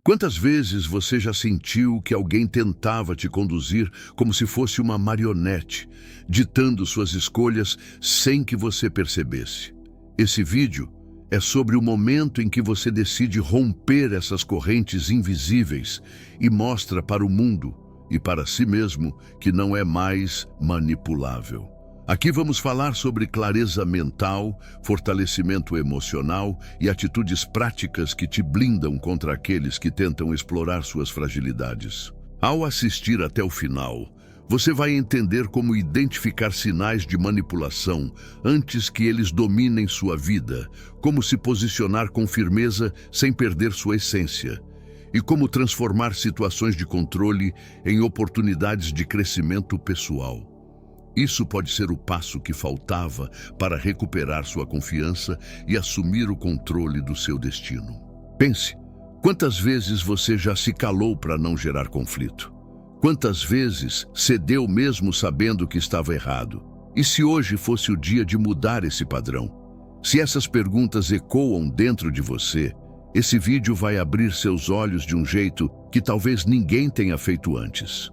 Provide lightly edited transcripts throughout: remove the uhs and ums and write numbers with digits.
Quantas vezes você já sentiu que alguém tentava te conduzir como se fosse uma marionete, ditando suas escolhas sem que você percebesse? Esse vídeo é sobre o momento em que você decide romper essas correntes invisíveis e mostra para o mundo e para si mesmo que não é mais manipulável. Aqui vamos falar sobre clareza mental, fortalecimento emocional e atitudes práticas que te blindam contra aqueles que tentam explorar suas fragilidades. Ao assistir até o final, você vai entender como identificar sinais de manipulação antes que eles dominem sua vida, como se posicionar com firmeza sem perder sua essência, e como transformar situações de controle em oportunidades de crescimento pessoal. Isso pode ser o passo que faltava para recuperar sua confiança e assumir o controle do seu destino. Pense, quantas vezes você já se calou para não gerar conflito? Quantas vezes cedeu mesmo sabendo que estava errado? E se hoje fosse o dia de mudar esse padrão? Se essas perguntas ecoam dentro de você, esse vídeo vai abrir seus olhos de um jeito que talvez ninguém tenha feito antes.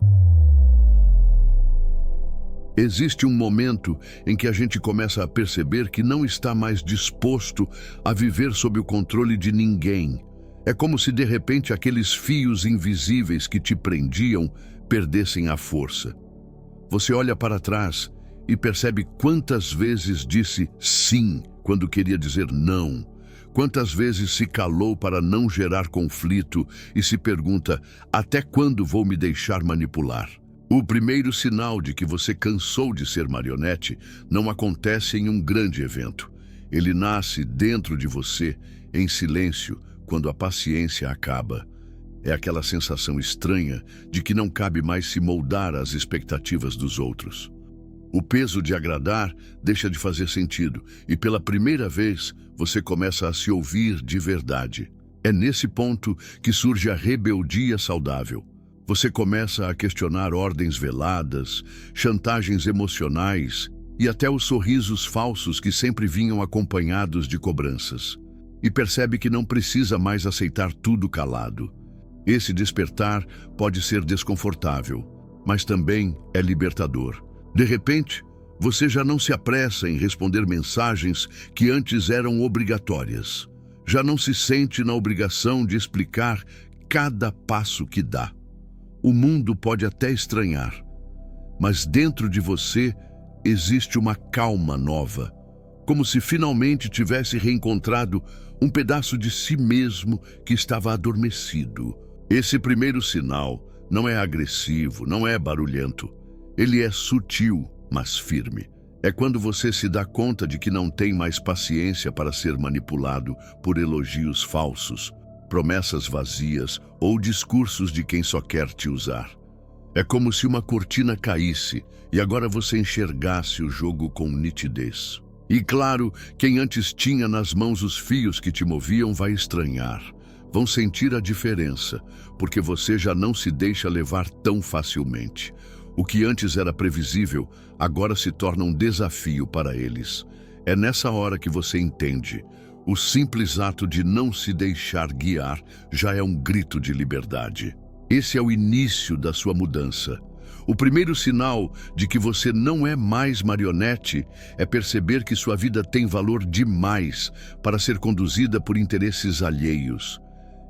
Existe um momento em que a gente começa a perceber que não está mais disposto a viver sob o controle de ninguém. É como se de repente aqueles fios invisíveis que te prendiam perdessem a força. Você olha para trás e percebe quantas vezes disse sim quando queria dizer não. Quantas vezes se calou para não gerar conflito e se pergunta: até quando vou me deixar manipular? O primeiro sinal de que você cansou de ser marionete não acontece em um grande evento. Ele nasce dentro de você, em silêncio, quando a paciência acaba. É aquela sensação estranha de que não cabe mais se moldar às expectativas dos outros. O peso de agradar deixa de fazer sentido e pela primeira vez você começa a se ouvir de verdade. É nesse ponto que surge a rebeldia saudável. Você começa a questionar ordens veladas, chantagens emocionais e até os sorrisos falsos que sempre vinham acompanhados de cobranças. E percebe que não precisa mais aceitar tudo calado. Esse despertar pode ser desconfortável, mas também é libertador. De repente, você já não se apressa em responder mensagens que antes eram obrigatórias. Já não se sente na obrigação de explicar cada passo que dá. O mundo pode até estranhar, mas dentro de você existe uma calma nova, como se finalmente tivesse reencontrado um pedaço de si mesmo que estava adormecido. Esse primeiro sinal não é agressivo, não é barulhento. Ele é sutil, mas firme. É quando você se dá conta de que não tem mais paciência para ser manipulado por elogios falsos, promessas vazias ou discursos de quem só quer te usar. É como se uma cortina caísse e agora você enxergasse o jogo com nitidez. E claro, quem antes tinha nas mãos os fios que te moviam vai estranhar. Vão sentir a diferença, porque você já não se deixa levar tão facilmente. O que antes era previsível, agora se torna um desafio para eles. É nessa hora que você entende. O simples ato de não se deixar guiar já é um grito de liberdade. Esse é o início da sua mudança. O primeiro sinal de que você não é mais marionete é perceber que sua vida tem valor demais para ser conduzida por interesses alheios.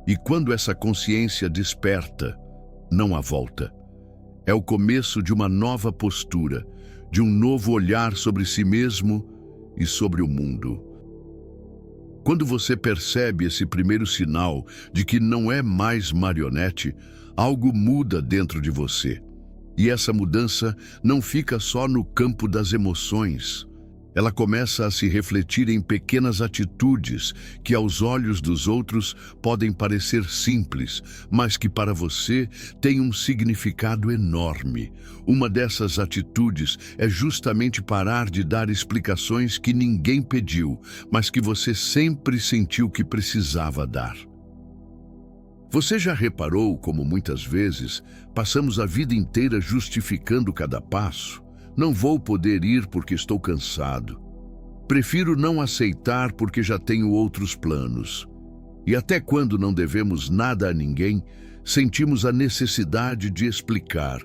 E quando essa consciência desperta, não há volta. É o começo de uma nova postura, de um novo olhar sobre si mesmo e sobre o mundo. Quando você percebe esse primeiro sinal de que não é mais marionete, algo muda dentro de você. E essa mudança não fica só no campo das emoções. Ela começa a se refletir em pequenas atitudes que aos olhos dos outros podem parecer simples, mas que para você têm um significado enorme. Uma dessas atitudes é justamente parar de dar explicações que ninguém pediu, mas que você sempre sentiu que precisava dar. Você já reparou como muitas vezes passamos a vida inteira justificando cada passo? Não vou poder ir porque estou cansado. Prefiro não aceitar porque já tenho outros planos. E até quando não devemos nada a ninguém, sentimos a necessidade de explicar,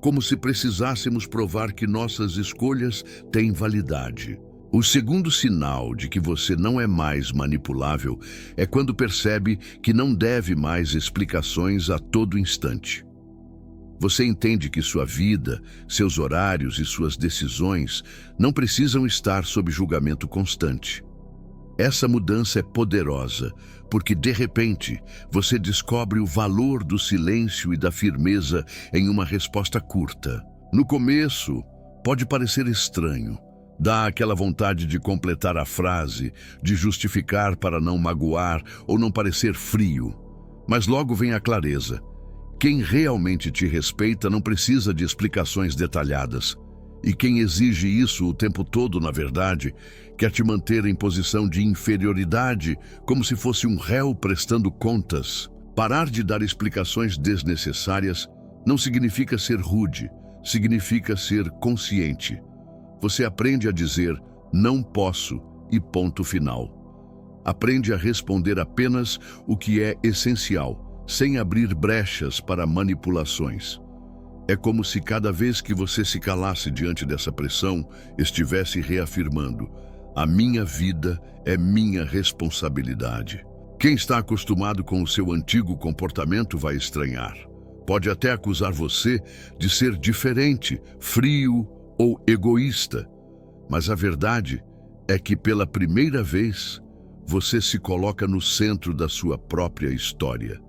como se precisássemos provar que nossas escolhas têm validade. O segundo sinal de que você não é mais manipulável é quando percebe que não deve mais explicações a todo instante. Você entende que sua vida, seus horários e suas decisões não precisam estar sob julgamento constante. Essa mudança é poderosa, porque de repente você descobre o valor do silêncio e da firmeza em uma resposta curta. No começo, pode parecer estranho. Dá aquela vontade de completar a frase, de justificar para não magoar ou não parecer frio. Mas logo vem a clareza. Quem realmente te respeita não precisa de explicações detalhadas. E quem exige isso o tempo todo, na verdade, quer te manter em posição de inferioridade, como se fosse um réu prestando contas. Parar de dar explicações desnecessárias não significa ser rude, significa ser consciente. Você aprende a dizer não posso e ponto final. Aprende a responder apenas o que é essencial, sem abrir brechas para manipulações. É como se cada vez que você se calasse diante dessa pressão, estivesse reafirmando: a minha vida é minha responsabilidade. Quem está acostumado com o seu antigo comportamento vai estranhar. Pode até acusar você de ser diferente, frio ou egoísta. Mas a verdade é que pela primeira vez, você se coloca no centro da sua própria história.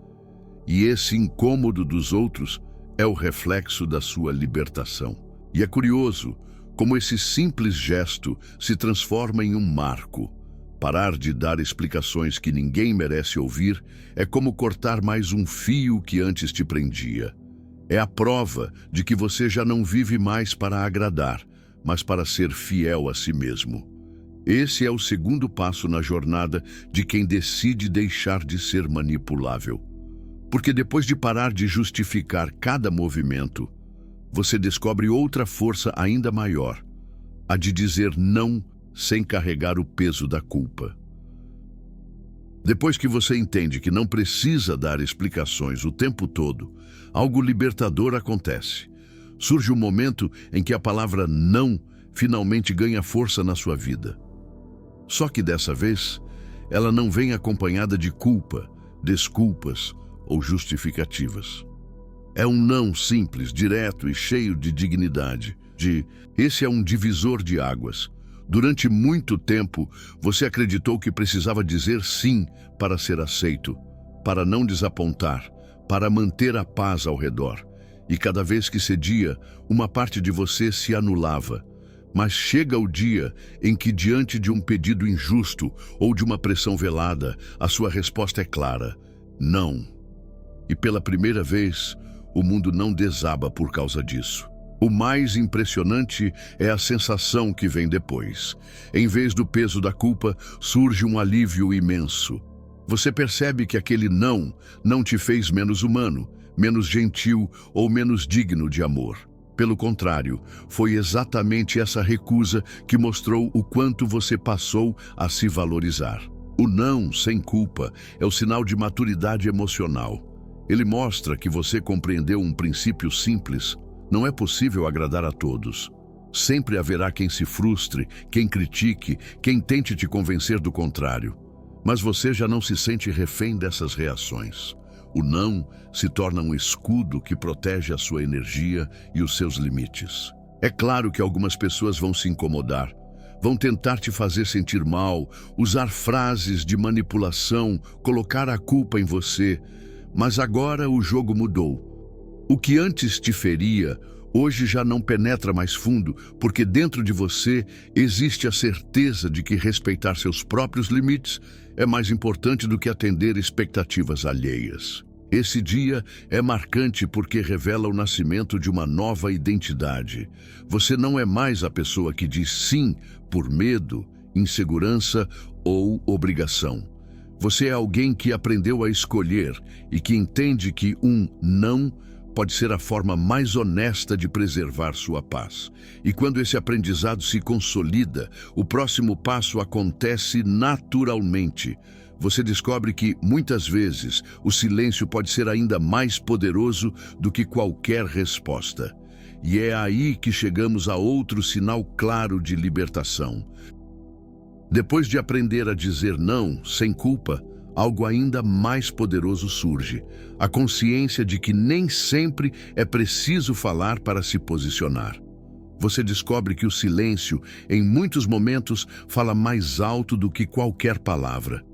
E esse incômodo dos outros é o reflexo da sua libertação. E é curioso como esse simples gesto se transforma em um marco. Parar de dar explicações que ninguém merece ouvir é como cortar mais um fio que antes te prendia. É a prova de que você já não vive mais para agradar, mas para ser fiel a si mesmo. Esse é o segundo passo na jornada de quem decide deixar de ser manipulável. Porque depois de parar de justificar cada movimento, você descobre outra força ainda maior, a de dizer não sem carregar o peso da culpa. Depois que você entende que não precisa dar explicações o tempo todo, algo libertador acontece. Surge um momento em que a palavra não finalmente ganha força na sua vida. Só que dessa vez, ela não vem acompanhada de culpa, desculpas ou justificativas. É um não simples, direto e cheio de dignidade. Esse é um divisor de águas. Durante muito tempo, você acreditou que precisava dizer sim para ser aceito, para não desapontar, para manter a paz ao redor. E cada vez que cedia, uma parte de você se anulava. Mas chega o dia em que, diante de um pedido injusto ou de uma pressão velada, a sua resposta é clara: não. E pela primeira vez, o mundo não desaba por causa disso. O mais impressionante é a sensação que vem depois. Em vez do peso da culpa, surge um alívio imenso. Você percebe que aquele não te fez menos humano, menos gentil ou menos digno de amor. Pelo contrário, foi exatamente essa recusa que mostrou o quanto você passou a se valorizar. O não sem culpa é o sinal de maturidade emocional. Ele mostra que você compreendeu um princípio simples: não é possível agradar a todos. Sempre haverá quem se frustre, quem critique, quem tente te convencer do contrário. Mas você já não se sente refém dessas reações. O não se torna um escudo que protege a sua energia e os seus limites. É claro que algumas pessoas vão se incomodar, vão tentar te fazer sentir mal, usar frases de manipulação, colocar a culpa em você. Mas agora o jogo mudou. O que antes te feria, hoje já não penetra mais fundo, porque dentro de você existe a certeza de que respeitar seus próprios limites é mais importante do que atender expectativas alheias. Esse dia é marcante porque revela o nascimento de uma nova identidade. Você não é mais a pessoa que diz sim por medo, insegurança ou obrigação. Você é alguém que aprendeu a escolher e que entende que um não pode ser a forma mais honesta de preservar sua paz. E quando esse aprendizado se consolida, o próximo passo acontece naturalmente. você descobre que, muitas vezes, o silêncio pode ser ainda mais poderoso do que qualquer resposta. E é aí que chegamos a outro sinal claro de libertação. Depois de aprender a dizer não, sem culpa, algo ainda mais poderoso surge: a consciência de que nem sempre é preciso falar para se posicionar. Você descobre que o silêncio, em muitos momentos, fala mais alto do que qualquer palavra.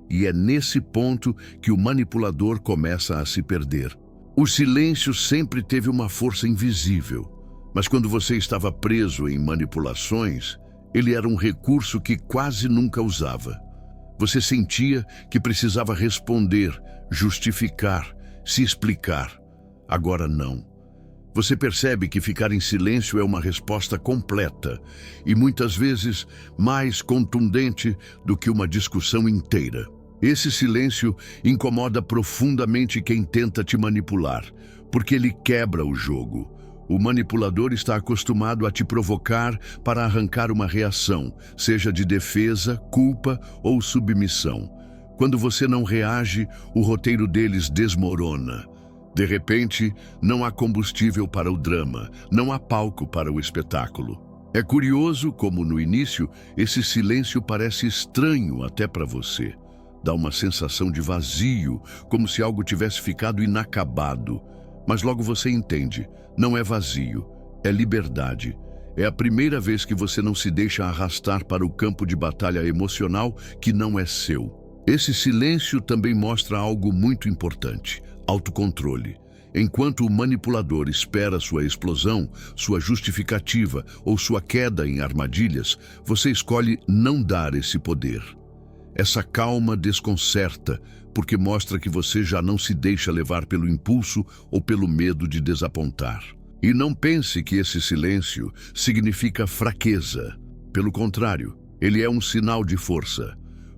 E é nesse ponto que o manipulador começa a se perder. O silêncio sempre teve uma força invisível, mas quando você estava preso em manipulações, ele era um recurso que quase nunca usava. Você sentia que precisava responder, justificar, se explicar. Agora não. Você percebe que ficar em silêncio é uma resposta completa e muitas vezes mais contundente do que uma discussão inteira. Esse silêncio incomoda profundamente quem tenta te manipular, porque ele quebra o jogo. O manipulador está acostumado a te provocar para arrancar uma reação, seja de defesa, culpa ou submissão. Quando você não reage, o roteiro deles desmorona. De repente, não há combustível para o drama, não há palco para o espetáculo. É curioso como, no início, esse silêncio parece estranho até para você. Dá uma sensação de vazio, como se algo tivesse ficado inacabado. Mas logo você entende, não é vazio, é liberdade. É a primeira vez que você não se deixa arrastar para o campo de batalha emocional que não é seu. Esse silêncio também mostra algo muito importante: autocontrole. Enquanto o manipulador espera sua explosão, sua justificativa ou sua queda em armadilhas, você escolhe não dar esse poder. Essa calma desconcerta, porque mostra que você já não se deixa levar pelo impulso ou pelo medo de desapontar. E não pense que esse silêncio significa fraqueza. Pelo contrário, ele é um sinal de força.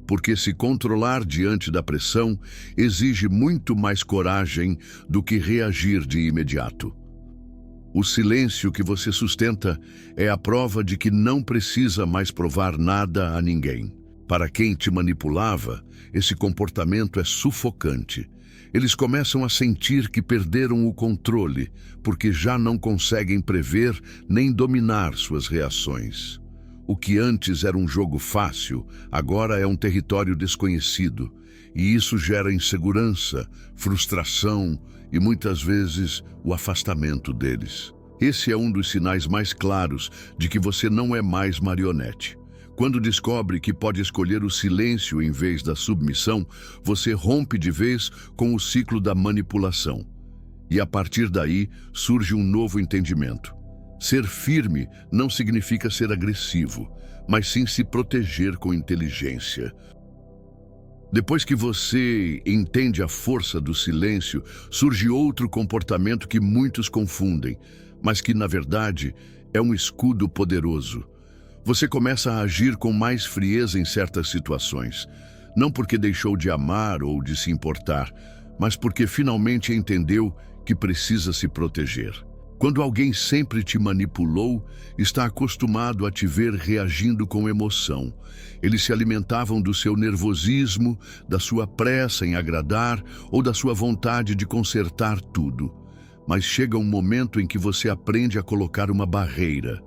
Porque se controlar diante da pressão exige muito mais coragem do que reagir de imediato. O silêncio que você sustenta é a prova de que não precisa mais provar nada a ninguém. Para quem te manipulava, esse comportamento é sufocante. Eles começam a sentir que perderam o controle, porque já não conseguem prever nem dominar suas reações. O que antes era um jogo fácil, agora é um território desconhecido, e isso gera insegurança, frustração e muitas vezes o afastamento deles. Esse é um dos sinais mais claros de que você não é mais marionete. Quando descobre que pode escolher o silêncio em vez da submissão, você rompe de vez com o ciclo da manipulação. E a partir daí surge um novo entendimento. Ser firme não significa ser agressivo, mas sim se proteger com inteligência. Depois que você entende a força do silêncio, surge outro comportamento que muitos confundem, mas que, na verdade, é um escudo poderoso. Você começa a agir com mais frieza em certas situações, não porque deixou de amar ou de se importar, mas porque finalmente entendeu que precisa se proteger. Quando alguém sempre te manipulou, está acostumado a te ver reagindo com emoção. Eles se alimentavam do seu nervosismo, da sua pressa em agradar ou da sua vontade de consertar tudo. Mas chega um momento em que você aprende a colocar uma barreira.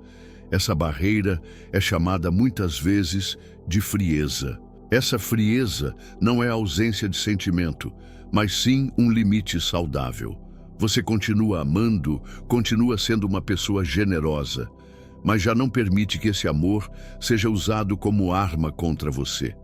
Essa barreira é chamada muitas vezes de frieza. Essa frieza não é ausência de sentimento, mas sim um limite saudável. Você continua amando, continua sendo uma pessoa generosa, mas já não permite que esse amor seja usado como arma contra você.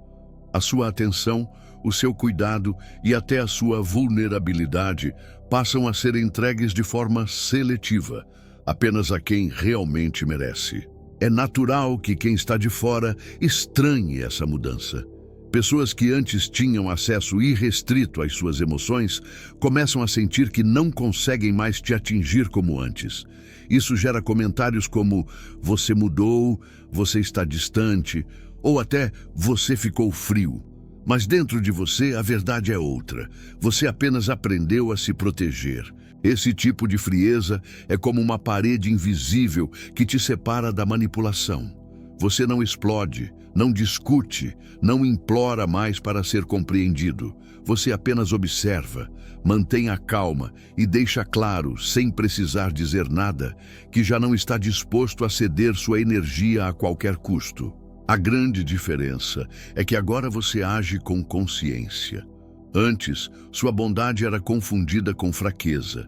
A sua atenção, o seu cuidado e até a sua vulnerabilidade passam a ser entregues de forma seletiva, apenas a quem realmente merece. É natural que quem está de fora estranhe essa mudança. Pessoas que antes tinham acesso irrestrito às suas emoções começam a sentir que não conseguem mais te atingir como antes. Isso gera comentários como "você mudou", "você está distante" ou até "você ficou frio". Mas dentro de você a verdade é outra. Você apenas aprendeu a se proteger. Esse tipo de frieza é como uma parede invisível que te separa da manipulação. Você não explode, não discute, não implora mais para ser compreendido. Você apenas observa, mantém a calma e deixa claro, sem precisar dizer nada, que já não está disposto a ceder sua energia a qualquer custo. A grande diferença é que agora você age com consciência. Antes, sua bondade era confundida com fraqueza.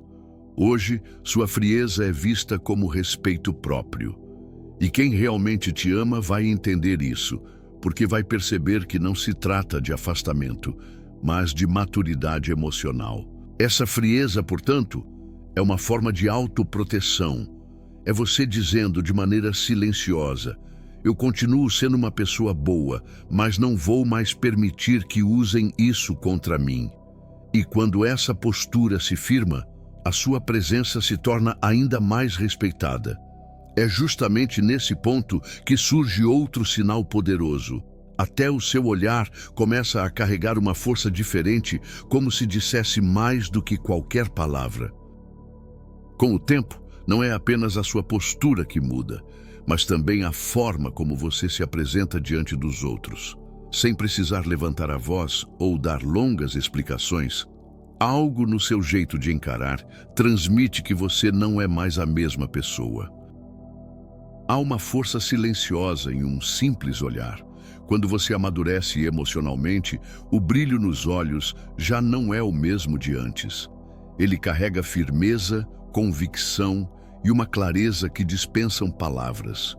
Hoje, sua frieza é vista como respeito próprio. E quem realmente te ama vai entender isso, porque vai perceber que não se trata de afastamento, mas de maturidade emocional. Essa frieza, portanto, é uma forma de autoproteção. É você dizendo de maneira silenciosa: eu continuo sendo uma pessoa boa, mas não vou mais permitir que usem isso contra mim. E quando essa postura se firma, a sua presença se torna ainda mais respeitada. É justamente nesse ponto que surge outro sinal poderoso. Até o seu olhar começa a carregar uma força diferente, como se dissesse mais do que qualquer palavra. Com o tempo, não é apenas a sua postura que muda, mas também a forma como você se apresenta diante dos outros. Sem precisar levantar a voz ou dar longas explicações, algo no seu jeito de encarar transmite que você não é mais a mesma pessoa. Há uma força silenciosa em um simples olhar. Quando você amadurece emocionalmente, o brilho nos olhos já não é o mesmo de antes. Ele carrega firmeza, convicção e uma clareza que dispensam palavras.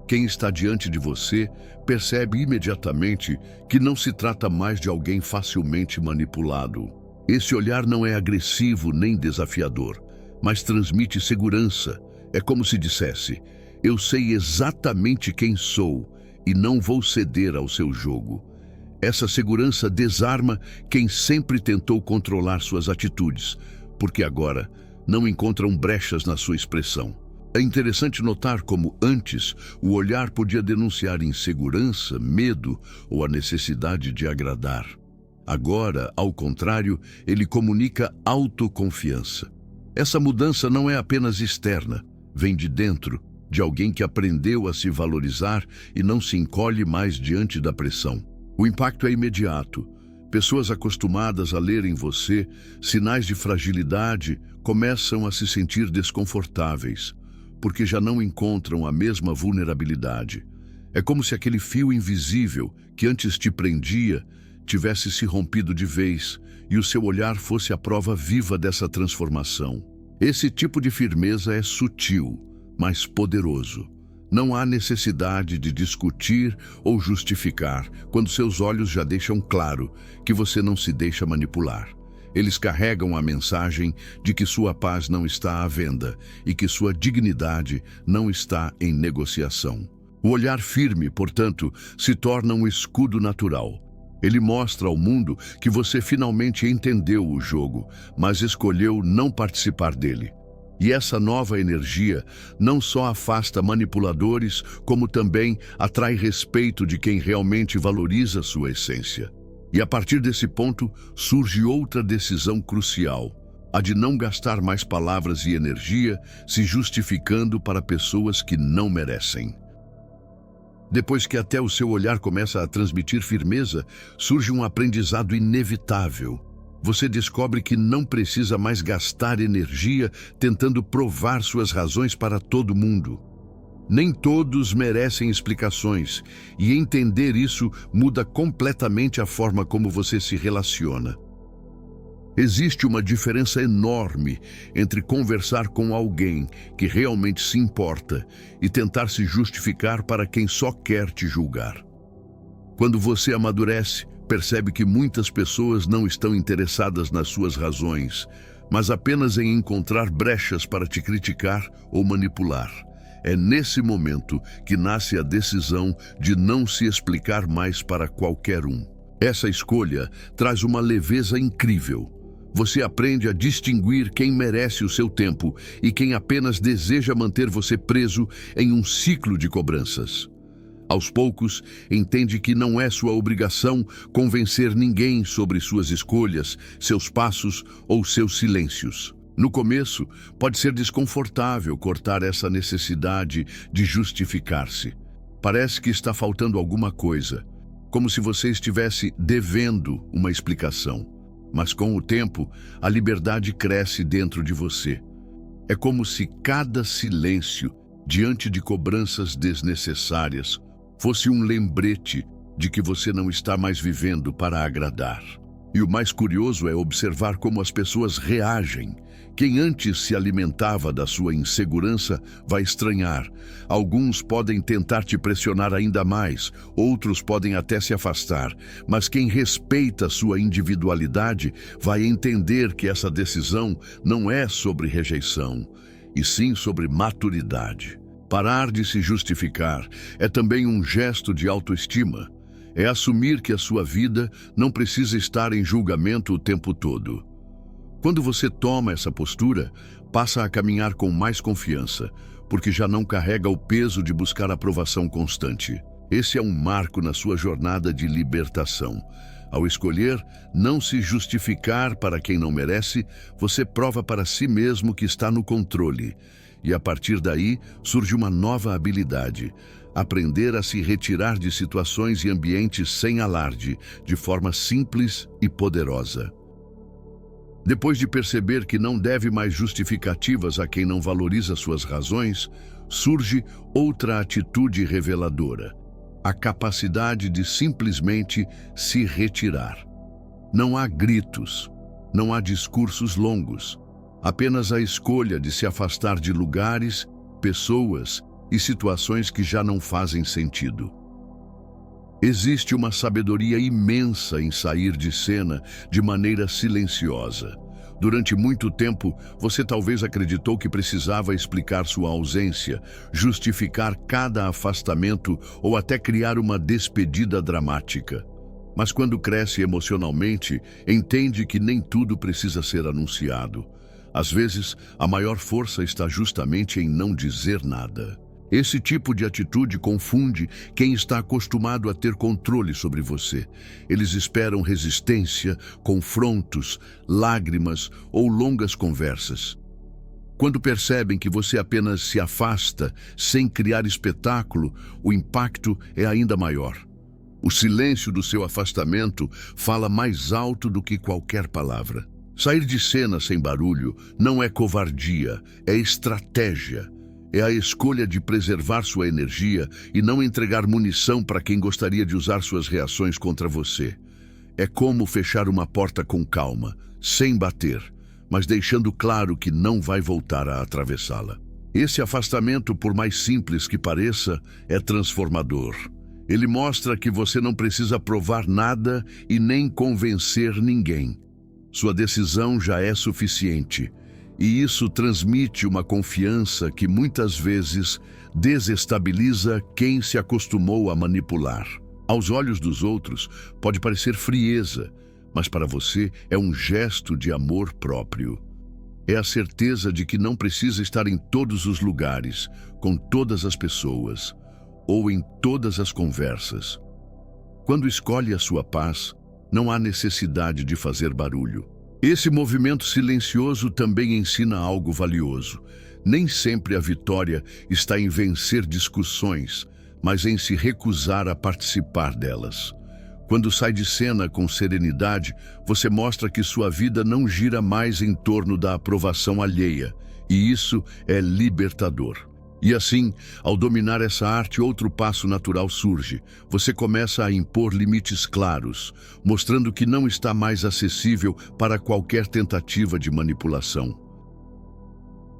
Quem está diante de você percebe imediatamente que não se trata mais de alguém facilmente manipulado. Esse olhar não é agressivo nem desafiador, mas transmite segurança. É como se dissesse: eu sei exatamente quem sou e não vou ceder ao seu jogo. Essa segurança desarma quem sempre tentou controlar suas atitudes, porque agora não encontram brechas na sua expressão. É interessante notar como antes o olhar podia denunciar insegurança, medo ou a necessidade de agradar. Agora, ao contrário, ele comunica autoconfiança. Essa mudança não é apenas externa, vem de dentro, de alguém que aprendeu a se valorizar e não se encolhe mais diante da pressão. O impacto é imediato. Pessoas acostumadas a ler em você sinais de fragilidade começam a se sentir desconfortáveis, porque já não encontram a mesma vulnerabilidade. É como se aquele fio invisível que antes te prendia tivesse se rompido de vez e o seu olhar fosse a prova viva dessa transformação. Esse tipo de firmeza é sutil, mas poderoso. Não há necessidade de discutir ou justificar quando seus olhos já deixam claro que você não se deixa manipular. Eles carregam a mensagem de que sua paz não está à venda e que sua dignidade não está em negociação. O olhar firme, portanto, se torna um escudo natural. Ele mostra ao mundo que você finalmente entendeu o jogo, mas escolheu não participar dele. E essa nova energia não só afasta manipuladores, como também atrai respeito de quem realmente valoriza sua essência. E a partir desse ponto surge outra decisão crucial, a de não gastar mais palavras e energia se justificando para pessoas que não merecem. Depois que até o seu olhar começa a transmitir firmeza, surge um aprendizado inevitável. Você descobre que não precisa mais gastar energia tentando provar suas razões para todo mundo. Nem todos merecem explicações, e entender isso muda completamente a forma como você se relaciona. Existe uma diferença enorme entre conversar com alguém que realmente se importa e tentar se justificar para quem só quer te julgar. Quando você amadurece, percebe que muitas pessoas não estão interessadas nas suas razões, mas apenas em encontrar brechas para te criticar ou manipular. É nesse momento que nasce a decisão de não se explicar mais para qualquer um. Essa escolha traz uma leveza incrível. Você aprende a distinguir quem merece o seu tempo e quem apenas deseja manter você preso em um ciclo de cobranças. Aos poucos, entende que não é sua obrigação convencer ninguém sobre suas escolhas, seus passos ou seus silêncios. No começo, pode ser desconfortável cortar essa necessidade de justificar-se. Parece que está faltando alguma coisa, como se você estivesse devendo uma explicação. Mas com o tempo, a liberdade cresce dentro de você. É como se cada silêncio, diante de cobranças desnecessárias, fosse um lembrete de que você não está mais vivendo para agradar. E o mais curioso é observar como as pessoas reagem. Quem antes se alimentava da sua insegurança vai estranhar. Alguns podem tentar te pressionar ainda mais, outros podem até se afastar. Mas quem respeita sua individualidade vai entender que essa decisão não é sobre rejeição, e sim sobre maturidade. Parar de se justificar é também um gesto de autoestima. É assumir que a sua vida não precisa estar em julgamento o tempo todo. Quando você toma essa postura, passa a caminhar com mais confiança, porque já não carrega o peso de buscar aprovação constante. Esse é um marco na sua jornada de libertação. Ao escolher não se justificar para quem não merece, você prova para si mesmo que está no controle. E a partir daí surge uma nova habilidade: aprender a se retirar de situações e ambientes sem alarde, de forma simples e poderosa. Depois de perceber que não deve mais justificativas a quem não valoriza suas razões, surge outra atitude reveladora: a capacidade de simplesmente se retirar. Não há gritos, não há discursos longos, apenas a escolha de se afastar de lugares, pessoas e situações que já não fazem sentido. Existe uma sabedoria imensa em sair de cena de maneira silenciosa. Durante muito tempo, você talvez acreditou que precisava explicar sua ausência, justificar cada afastamento ou até criar uma despedida dramática. Mas quando cresce emocionalmente, entende que nem tudo precisa ser anunciado. Às vezes, a maior força está justamente em não dizer nada. Esse tipo de atitude confunde quem está acostumado a ter controle sobre você. Eles esperam resistência, confrontos, lágrimas ou longas conversas. Quando percebem que você apenas se afasta sem criar espetáculo, o impacto é ainda maior. O silêncio do seu afastamento fala mais alto do que qualquer palavra. Sair de cena sem barulho não é covardia, é estratégia. É a escolha de preservar sua energia e não entregar munição para quem gostaria de usar suas reações contra você. É como fechar uma porta com calma, sem bater, mas deixando claro que não vai voltar a atravessá-la. Esse afastamento, por mais simples que pareça, é transformador. Ele mostra que você não precisa provar nada e nem convencer ninguém. Sua decisão já é suficiente. E isso transmite uma confiança que muitas vezes desestabiliza quem se acostumou a manipular. Aos olhos dos outros, pode parecer frieza, mas para você é um gesto de amor próprio. É a certeza de que não precisa estar em todos os lugares, com todas as pessoas, ou em todas as conversas. Quando escolhe a sua paz, não há necessidade de fazer barulho. Esse movimento silencioso também ensina algo valioso. Nem sempre a vitória está em vencer discussões, mas em se recusar a participar delas. Quando sai de cena com serenidade, você mostra que sua vida não gira mais em torno da aprovação alheia, e isso é libertador. E assim, ao dominar essa arte, outro passo natural surge. Você começa a impor limites claros, mostrando que não está mais acessível para qualquer tentativa de manipulação.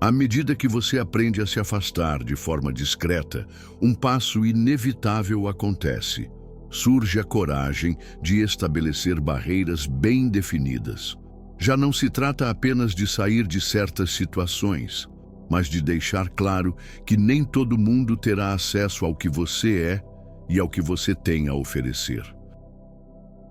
À medida que você aprende a se afastar de forma discreta, um passo inevitável acontece. Surge a coragem de estabelecer barreiras bem definidas. Já não se trata apenas de sair de certas situações, mas de deixar claro que nem todo mundo terá acesso ao que você é e ao que você tem a oferecer.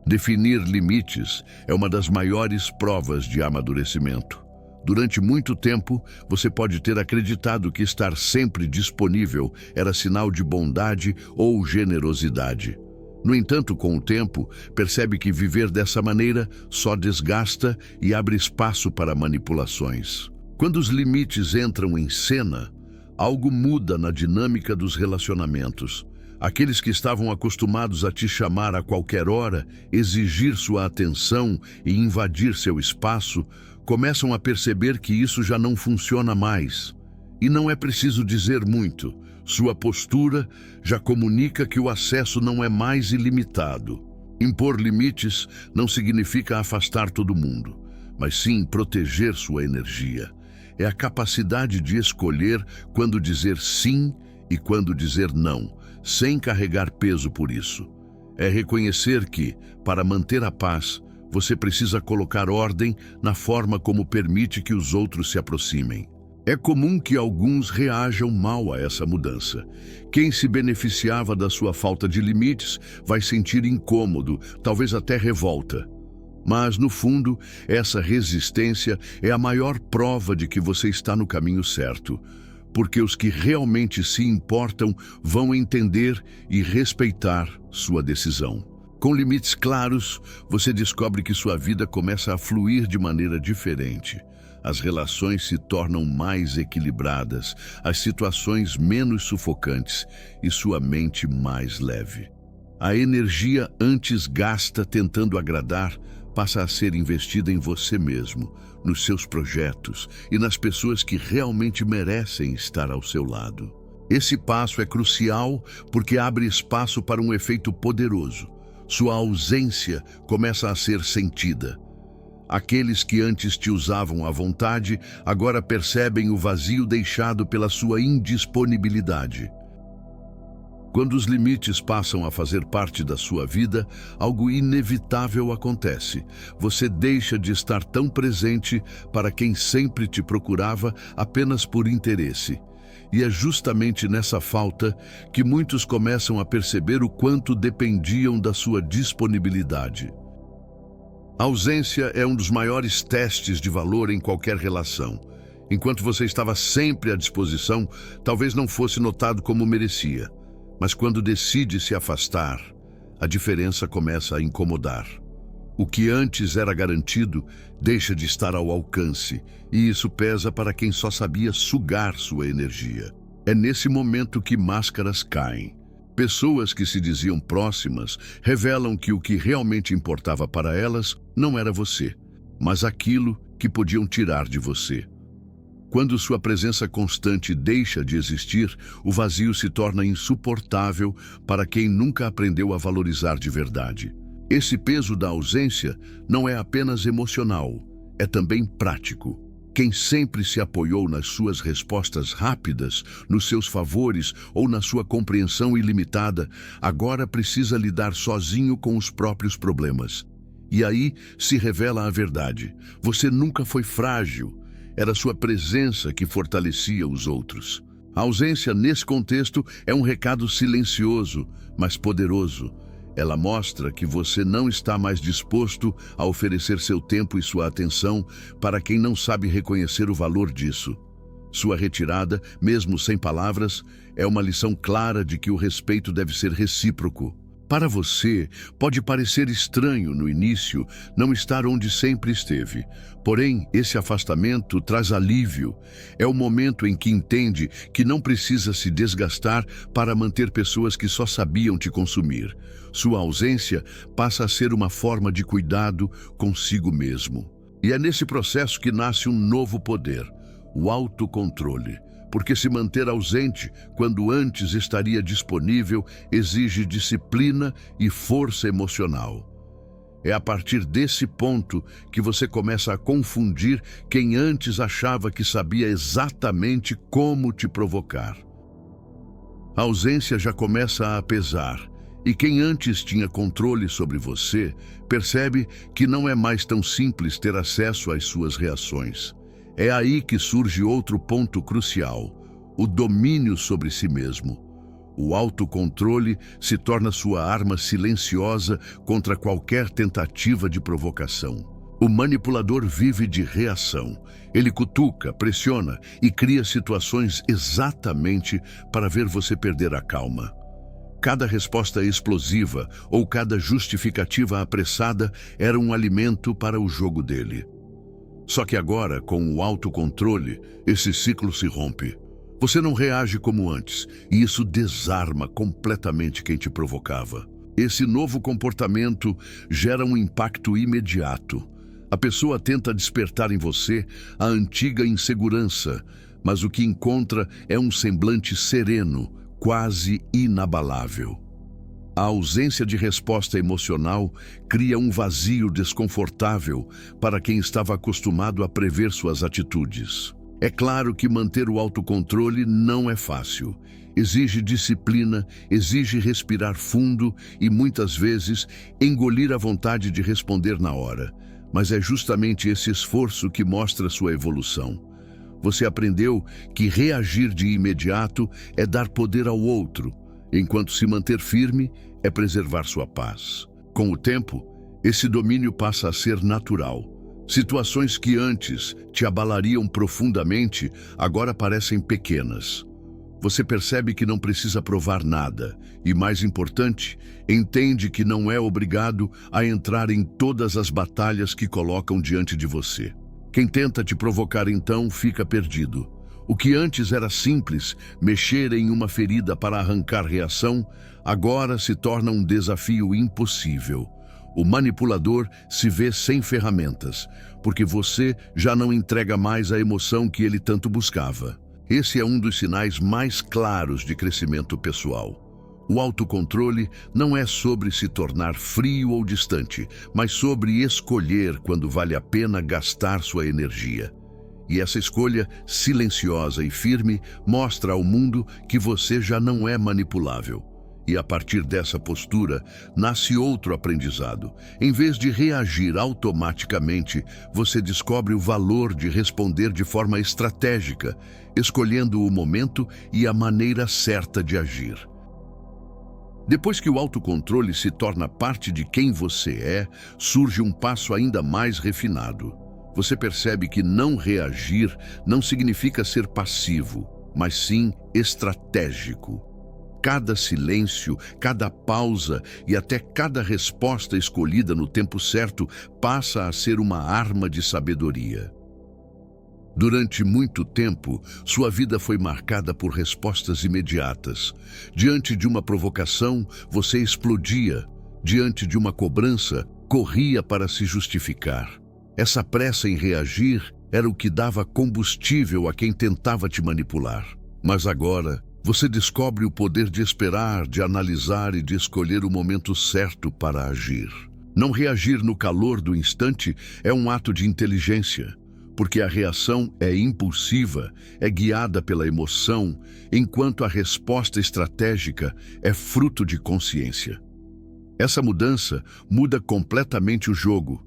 Definir limites é uma das maiores provas de amadurecimento. Durante muito tempo, você pode ter acreditado que estar sempre disponível era sinal de bondade ou generosidade. No entanto, com o tempo, percebe que viver dessa maneira só desgasta e abre espaço para manipulações. Quando os limites entram em cena, algo muda na dinâmica dos relacionamentos. Aqueles que estavam acostumados a te chamar a qualquer hora, exigir sua atenção e invadir seu espaço, começam a perceber que isso já não funciona mais. E não é preciso dizer muito. Sua postura já comunica que o acesso não é mais ilimitado. Impor limites não significa afastar todo mundo, mas sim proteger sua energia. É a capacidade de escolher quando dizer sim e quando dizer não, sem carregar peso por isso. É reconhecer que, para manter a paz, você precisa colocar ordem na forma como permite que os outros se aproximem. É comum que alguns reajam mal a essa mudança. Quem se beneficiava da sua falta de limites vai sentir incômodo, talvez até revolta. Mas, no fundo, essa resistência é a maior prova de que você está no caminho certo, porque os que realmente se importam vão entender e respeitar sua decisão. Com limites claros, você descobre que sua vida começa a fluir de maneira diferente. As relações se tornam mais equilibradas, as situações menos sufocantes e sua mente mais leve. A energia antes gasta tentando agradar passa a ser investida em você mesmo, nos seus projetos e nas pessoas que realmente merecem estar ao seu lado. Esse passo é crucial porque abre espaço para um efeito poderoso. Sua ausência começa a ser sentida. Aqueles que antes te usavam à vontade, agora percebem o vazio deixado pela sua indisponibilidade. Quando os limites passam a fazer parte da sua vida, algo inevitável acontece. Você deixa de estar tão presente para quem sempre te procurava apenas por interesse. E é justamente nessa falta que muitos começam a perceber o quanto dependiam da sua disponibilidade. A ausência é um dos maiores testes de valor em qualquer relação. Enquanto você estava sempre à disposição, talvez não fosse notado como merecia. Mas quando decide se afastar, a diferença começa a incomodar. O que antes era garantido deixa de estar ao alcance, e isso pesa para quem só sabia sugar sua energia. É nesse momento que máscaras caem. Pessoas que se diziam próximas revelam que o que realmente importava para elas não era você, mas aquilo que podiam tirar de você. Quando sua presença constante deixa de existir, o vazio se torna insuportável para quem nunca aprendeu a valorizar de verdade. Esse peso da ausência não é apenas emocional, é também prático. Quem sempre se apoiou nas suas respostas rápidas, nos seus favores ou na sua compreensão ilimitada, agora precisa lidar sozinho com os próprios problemas. E aí se revela a verdade. Você nunca foi frágil. Era sua presença que fortalecia os outros. A ausência, nesse contexto, é um recado silencioso, mas poderoso. Ela mostra que você não está mais disposto a oferecer seu tempo e sua atenção para quem não sabe reconhecer o valor disso. Sua retirada, mesmo sem palavras, é uma lição clara de que o respeito deve ser recíproco. Para você, pode parecer estranho no início não estar onde sempre esteve. Porém, esse afastamento traz alívio. É o momento em que entende que não precisa se desgastar para manter pessoas que só sabiam te consumir. Sua ausência passa a ser uma forma de cuidado consigo mesmo. E é nesse processo que nasce um novo poder, o autocontrole. Porque se manter ausente, quando antes estaria disponível, exige disciplina e força emocional. É a partir desse ponto que você começa a confundir quem antes achava que sabia exatamente como te provocar. A ausência já começa a pesar, e quem antes tinha controle sobre você, percebe que não é mais tão simples ter acesso às suas reações. É aí que surge outro ponto crucial, o domínio sobre si mesmo. O autocontrole se torna sua arma silenciosa contra qualquer tentativa de provocação. O manipulador vive de reação. Ele cutuca, pressiona e cria situações exatamente para ver você perder a calma. Cada resposta explosiva ou cada justificativa apressada era um alimento para o jogo dele. Só que agora, com o autocontrole, esse ciclo se rompe. Você não reage como antes, e isso desarma completamente quem te provocava. Esse novo comportamento gera um impacto imediato. A pessoa tenta despertar em você a antiga insegurança, mas o que encontra é um semblante sereno, quase inabalável. A ausência de resposta emocional cria um vazio desconfortável para quem estava acostumado a prever suas atitudes. É claro que manter o autocontrole não é fácil. Exige disciplina, exige respirar fundo e, muitas vezes, engolir a vontade de responder na hora. Mas é justamente esse esforço que mostra sua evolução. Você aprendeu que reagir de imediato é dar poder ao outro, enquanto se manter firme é preservar sua paz. Com o tempo, esse domínio passa a ser natural. Situações que antes te abalariam profundamente agora parecem pequenas. Você percebe que não precisa provar nada e, mais importante, entende que não é obrigado a entrar em todas as batalhas que colocam diante de você. Quem tenta te provocar então fica perdido. O que antes era simples, mexer em uma ferida para arrancar reação, agora se torna um desafio impossível. O manipulador se vê sem ferramentas, porque você já não entrega mais a emoção que ele tanto buscava. Esse é um dos sinais mais claros de crescimento pessoal. O autocontrole não é sobre se tornar frio ou distante, mas sobre escolher quando vale a pena gastar sua energia. E essa escolha silenciosa e firme mostra ao mundo que você já não é manipulável. E a partir dessa postura, nasce outro aprendizado. Em vez de reagir automaticamente, você descobre o valor de responder de forma estratégica, escolhendo o momento e a maneira certa de agir. Depois que o autocontrole se torna parte de quem você é, surge um passo ainda mais refinado. Você percebe que não reagir não significa ser passivo, mas sim estratégico. Cada silêncio, cada pausa e até cada resposta escolhida no tempo certo passa a ser uma arma de sabedoria. Durante muito tempo, sua vida foi marcada por respostas imediatas. Diante de uma provocação, você explodia. Diante de uma cobrança, corria para se justificar. Essa pressa em reagir era o que dava combustível a quem tentava te manipular. Mas agora, você descobre o poder de esperar, de analisar e de escolher o momento certo para agir. Não reagir no calor do instante é um ato de inteligência, porque a reação é impulsiva, é guiada pela emoção, enquanto a resposta estratégica é fruto de consciência. Essa mudança muda completamente o jogo.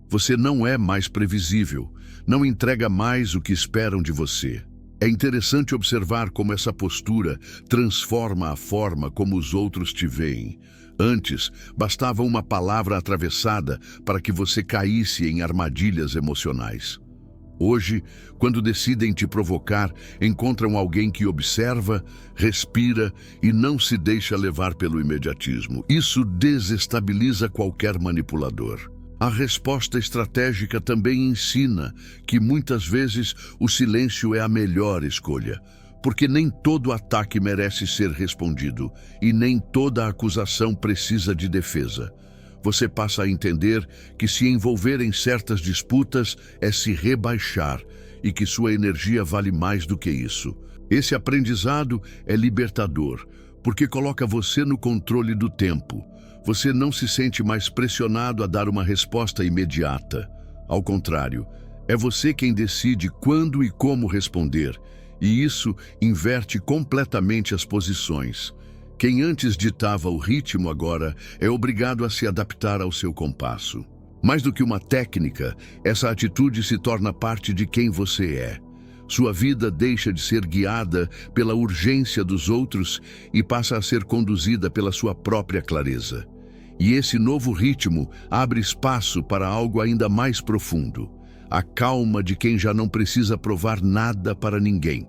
Você não é mais previsível, não entrega mais o que esperam de você. É interessante observar como essa postura transforma a forma como os outros te veem. Antes, bastava uma palavra atravessada para que você caísse em armadilhas emocionais. Hoje, quando decidem te provocar, encontram alguém que observa, respira e não se deixa levar pelo imediatismo. Isso desestabiliza qualquer manipulador. A resposta estratégica também ensina que muitas vezes o silêncio é a melhor escolha, porque nem todo ataque merece ser respondido e nem toda acusação precisa de defesa. Você passa a entender que se envolver em certas disputas é se rebaixar e que sua energia vale mais do que isso. Esse aprendizado é libertador, porque coloca você no controle do tempo. Você não se sente mais pressionado a dar uma resposta imediata. Ao contrário, é você quem decide quando e como responder, e isso inverte completamente as posições. Quem antes ditava o ritmo agora é obrigado a se adaptar ao seu compasso. Mais do que uma técnica, essa atitude se torna parte de quem você é. Sua vida deixa de ser guiada pela urgência dos outros e passa a ser conduzida pela sua própria clareza. E esse novo ritmo abre espaço para algo ainda mais profundo, a calma de quem já não precisa provar nada para ninguém.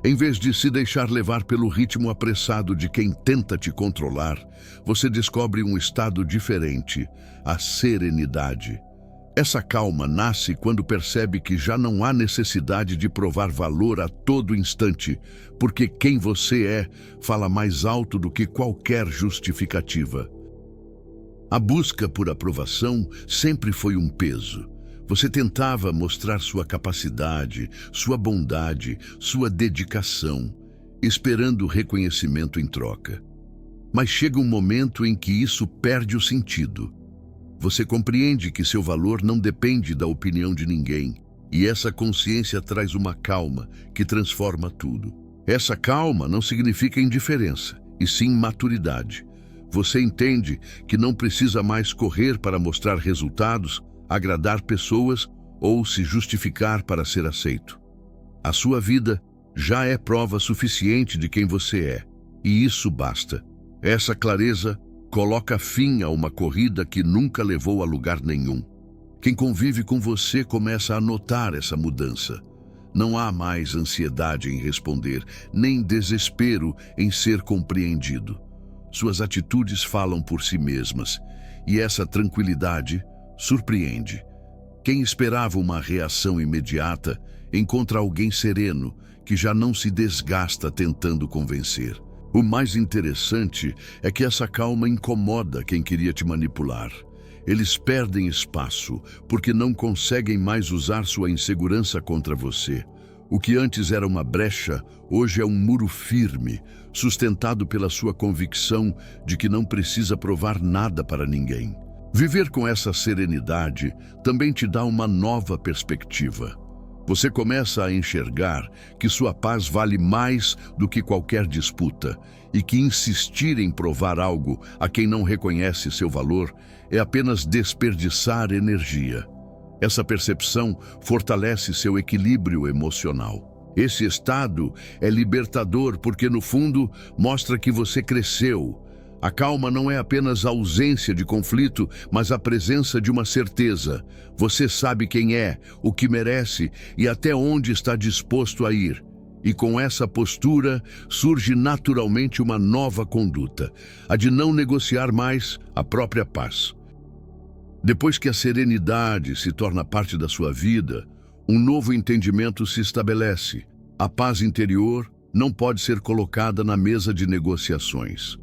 Em vez de se deixar levar pelo ritmo apressado de quem tenta te controlar, você descobre um estado diferente, a serenidade. Essa calma nasce quando percebe que já não há necessidade de provar valor a todo instante, porque quem você é fala mais alto do que qualquer justificativa. A busca por aprovação sempre foi um peso. Você tentava mostrar sua capacidade, sua bondade, sua dedicação, esperando reconhecimento em troca. Mas chega um momento em que isso perde o sentido. Você compreende que seu valor não depende da opinião de ninguém, e essa consciência traz uma calma que transforma tudo. Essa calma não significa indiferença, e sim maturidade. Você entende que não precisa mais correr para mostrar resultados, agradar pessoas ou se justificar para ser aceito. A sua vida já é prova suficiente de quem você é, e isso basta. Essa clareza coloca fim a uma corrida que nunca levou a lugar nenhum. Quem convive com você começa a notar essa mudança. Não há mais ansiedade em responder, nem desespero em ser compreendido. Suas atitudes falam por si mesmas, e essa tranquilidade surpreende. Quem esperava uma reação imediata encontra alguém sereno, que já não se desgasta tentando convencer. O mais interessante é que essa calma incomoda quem queria te manipular. Eles perdem espaço porque não conseguem mais usar sua insegurança contra você. O que antes era uma brecha, hoje é um muro firme, sustentado pela sua convicção de que não precisa provar nada para ninguém. Viver com essa serenidade também te dá uma nova perspectiva. Você começa a enxergar que sua paz vale mais do que qualquer disputa e que insistir em provar algo a quem não reconhece seu valor é apenas desperdiçar energia. Essa percepção fortalece seu equilíbrio emocional. Esse estado é libertador porque, no fundo, mostra que você cresceu. A calma não é apenas a ausência de conflito, mas a presença de uma certeza. Você sabe quem é, o que merece e até onde está disposto a ir. E com essa postura surge naturalmente uma nova conduta, a de não negociar mais a própria paz. Depois que a serenidade se torna parte da sua vida, um novo entendimento se estabelece. A paz interior não pode ser colocada na mesa de negociações.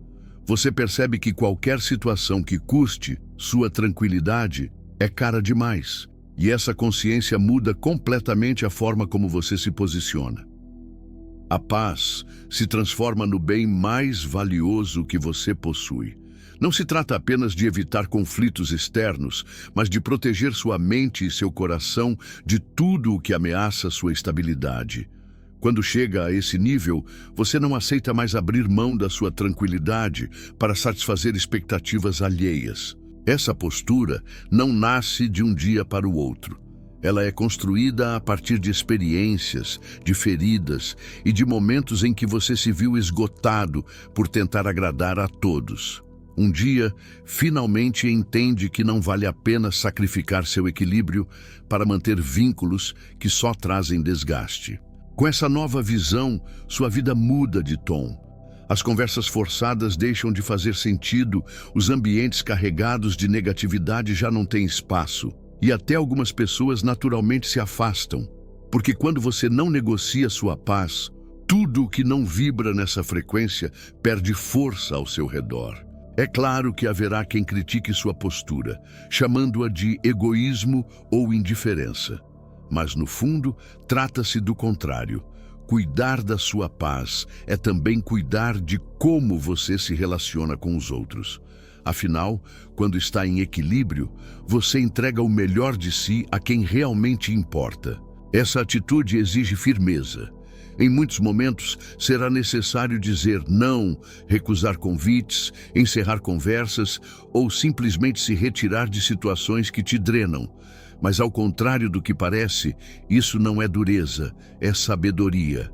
Você percebe que qualquer situação que custe sua tranquilidade é cara demais, e essa consciência muda completamente a forma como você se posiciona. A paz se transforma no bem mais valioso que você possui. Não se trata apenas de evitar conflitos externos, mas de proteger sua mente e seu coração de tudo o que ameaça sua estabilidade. Quando chega a esse nível, você não aceita mais abrir mão da sua tranquilidade para satisfazer expectativas alheias. Essa postura não nasce de um dia para o outro. Ela é construída a partir de experiências, de feridas e de momentos em que você se viu esgotado por tentar agradar a todos. Um dia, finalmente entende que não vale a pena sacrificar seu equilíbrio para manter vínculos que só trazem desgaste. Com essa nova visão, sua vida muda de tom. As conversas forçadas deixam de fazer sentido, os ambientes carregados de negatividade já não têm espaço, e até algumas pessoas naturalmente se afastam, porque quando você não negocia sua paz, tudo o que não vibra nessa frequência perde força ao seu redor. É claro que haverá quem critique sua postura, chamando-a de egoísmo ou indiferença. Mas, no fundo, trata-se do contrário. Cuidar da sua paz é também cuidar de como você se relaciona com os outros. Afinal, quando está em equilíbrio, você entrega o melhor de si a quem realmente importa. Essa atitude exige firmeza. Em muitos momentos, será necessário dizer não, recusar convites, encerrar conversas ou simplesmente se retirar de situações que te drenam. Mas, ao contrário do que parece, isso não é dureza, é sabedoria.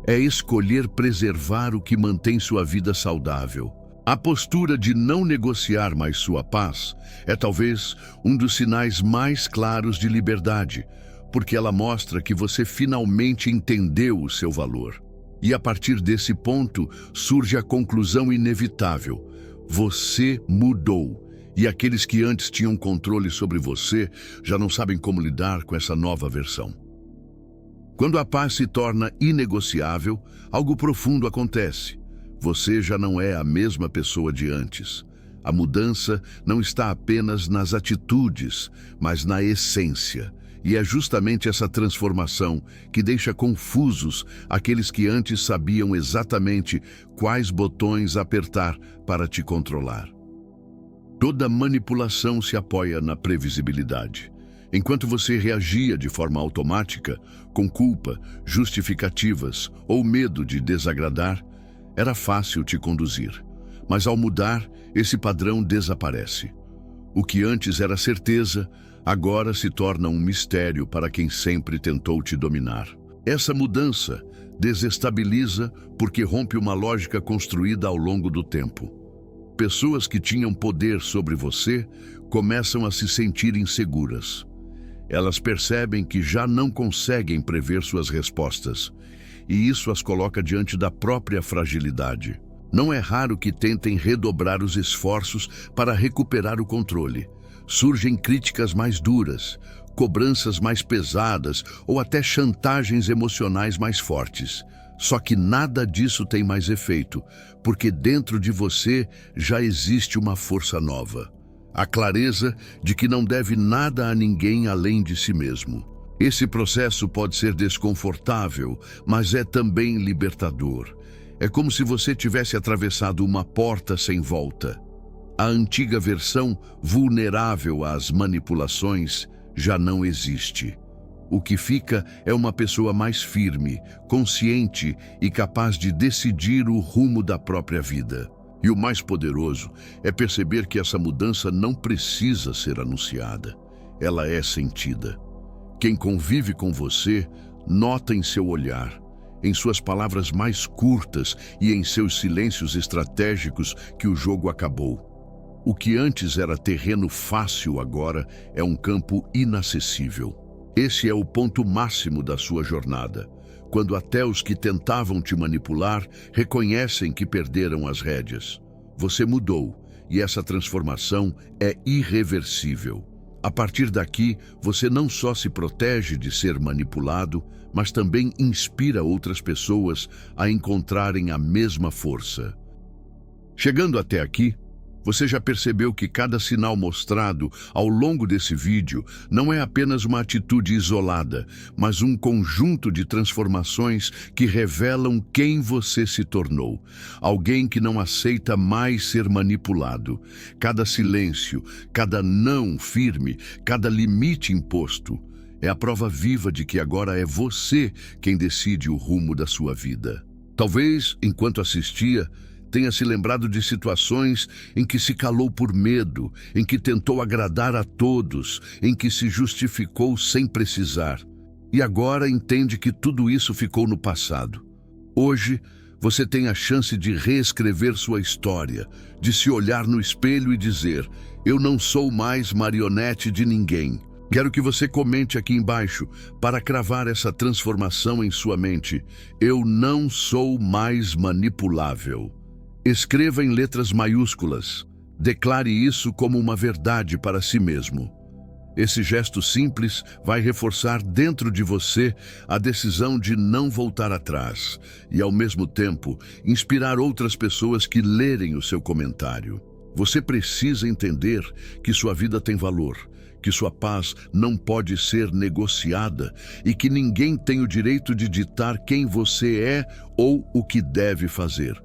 É escolher preservar o que mantém sua vida saudável. A postura de não negociar mais sua paz é talvez um dos sinais mais claros de liberdade, porque ela mostra que você finalmente entendeu o seu valor. E a partir desse ponto surge a conclusão inevitável: você mudou. E aqueles que antes tinham controle sobre você já não sabem como lidar com essa nova versão. Quando a paz se torna inegociável, algo profundo acontece. Você já não é a mesma pessoa de antes. A mudança não está apenas nas atitudes, mas na essência. E é justamente essa transformação que deixa confusos aqueles que antes sabiam exatamente quais botões apertar para te controlar. Toda manipulação se apoia na previsibilidade. Enquanto você reagia de forma automática, com culpa, justificativas ou medo de desagradar, era fácil te conduzir. Mas ao mudar, esse padrão desaparece. O que antes era certeza, agora se torna um mistério para quem sempre tentou te dominar. Essa mudança desestabiliza porque rompe uma lógica construída ao longo do tempo. Pessoas que tinham poder sobre você começam a se sentir inseguras. Elas percebem que já não conseguem prever suas respostas, e isso as coloca diante da própria fragilidade. Não é raro que tentem redobrar os esforços para recuperar o controle. Surgem críticas mais duras, cobranças mais pesadas ou até chantagens emocionais mais fortes. Só que nada disso tem mais efeito, porque dentro de você já existe uma força nova. A clareza de que não deve nada a ninguém além de si mesmo. Esse processo pode ser desconfortável, mas é também libertador. É como se você tivesse atravessado uma porta sem volta. A antiga versão, vulnerável às manipulações, já não existe. O que fica é uma pessoa mais firme, consciente e capaz de decidir o rumo da própria vida. E o mais poderoso é perceber que essa mudança não precisa ser anunciada. Ela é sentida. Quem convive com você nota em seu olhar, em suas palavras mais curtas e em seus silêncios estratégicos que o jogo acabou. O que antes era terreno fácil agora é um campo inacessível. Esse é o ponto máximo da sua jornada, quando até os que tentavam te manipular reconhecem que perderam as rédeas. Você mudou e essa transformação é irreversível. A partir daqui, você não só se protege de ser manipulado, mas também inspira outras pessoas a encontrarem a mesma força. Chegando até aqui, você já percebeu que cada sinal mostrado ao longo desse vídeo não é apenas uma atitude isolada, mas um conjunto de transformações que revelam quem você se tornou. Alguém que não aceita mais ser manipulado. Cada silêncio, cada não firme, cada limite imposto é a prova viva de que agora é você quem decide o rumo da sua vida. Talvez, enquanto assistia, tenha se lembrado de situações em que se calou por medo, em que tentou agradar a todos, em que se justificou sem precisar. E agora entende que tudo isso ficou no passado. Hoje, você tem a chance de reescrever sua história, de se olhar no espelho e dizer: eu não sou mais marionete de ninguém. Quero que você comente aqui embaixo para cravar essa transformação em sua mente. Eu não sou mais manipulável. Escreva em letras maiúsculas. Declare isso como uma verdade para si mesmo. Esse gesto simples vai reforçar dentro de você a decisão de não voltar atrás e, ao mesmo tempo, inspirar outras pessoas que lerem o seu comentário. Você precisa entender que sua vida tem valor, que sua paz não pode ser negociada e que ninguém tem o direito de ditar quem você é ou o que deve fazer.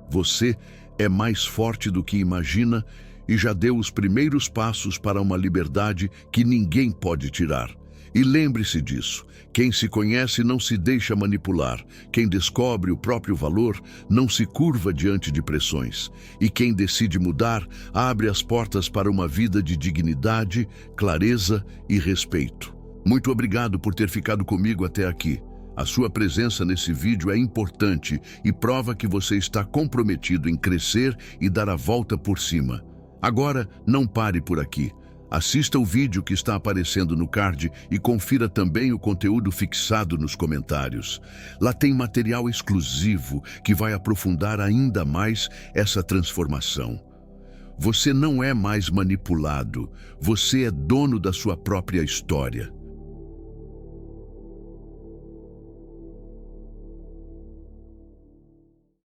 Você é mais forte do que imagina e já deu os primeiros passos para uma liberdade que ninguém pode tirar. E lembre-se disso, quem se conhece não se deixa manipular, quem descobre o próprio valor não se curva diante de pressões, e quem decide mudar abre as portas para uma vida de dignidade, clareza e respeito. Muito obrigado por ter ficado comigo até aqui. A sua presença nesse vídeo é importante e prova que você está comprometido em crescer e dar a volta por cima. Agora, não pare por aqui. Assista o vídeo que está aparecendo no card e confira também o conteúdo fixado nos comentários. Lá tem material exclusivo que vai aprofundar ainda mais essa transformação. Você não é mais manipulado. Você é dono da sua própria história.